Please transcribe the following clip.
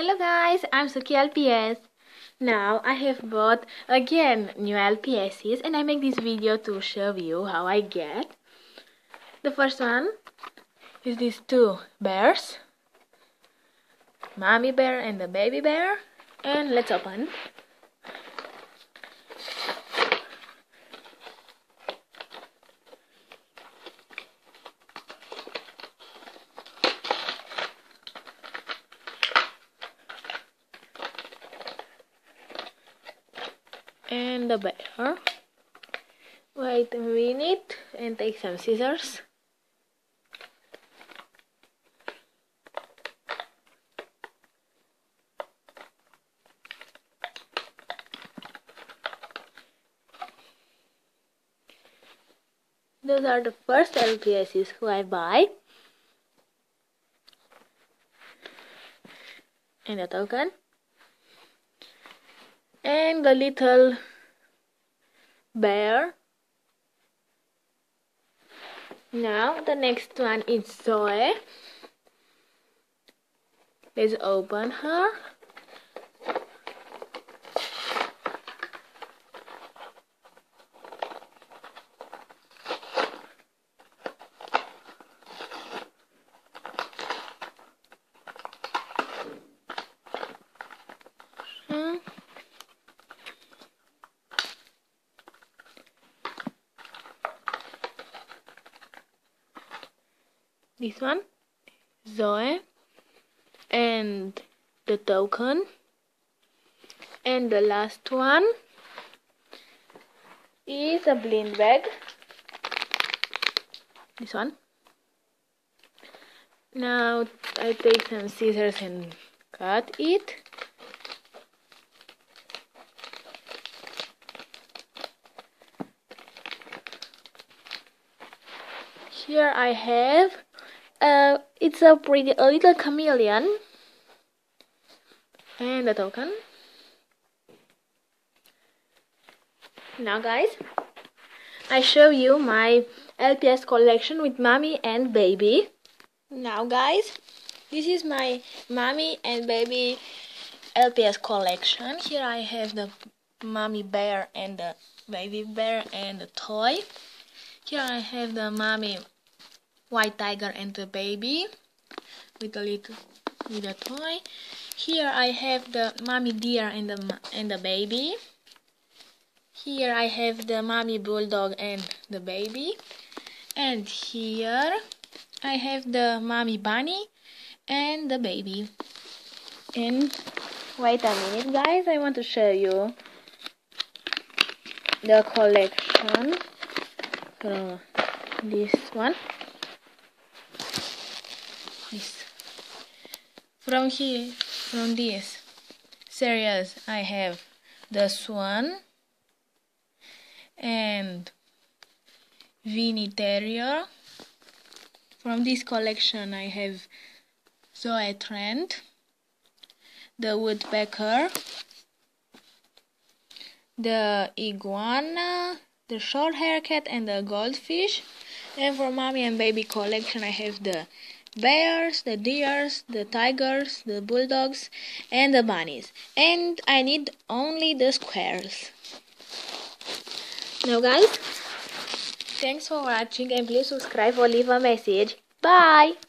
Hello guys, I'm Suki LPS. Now I have bought again new LPSs and I make this video to show you how I get. The first one is these two bears, mommy bear and the baby bear, and let's open. And the bear. Wait a minute and take some scissors. Those are the first LPSs who I buy. And a token. And the little bear. Now the next one is Zoe. Let's open her. This one, Zoe, and the token, and the last one is a blind bag. This one. Now I take some scissors and cut it. Here I have it's a little chameleon and a token. Now guys, I show you my LPS collection with mommy and baby. Now guys, this is my mommy and baby LPS collection. Here I have the mommy bear and the baby bear and the toy. Here I have the mommy white tiger and the baby with a toy. Here I have the mommy deer and the baby. Here I have the mommy bulldog and the baby. And here I have the mommy bunny and the baby. And wait a minute guys, I want to show you the collection from this one. From this series I have the Swan and Vinny Terrier. From this collection I have Zoe Trent, the Woodpecker, the Iguana, the Short Hair Cat and the Goldfish. And for mommy and baby collection I have the bears, the deers, the tigers, the bulldogs and the bunnies. And I need only the squares. Now guys, thanks for watching and please subscribe or leave a message. Bye!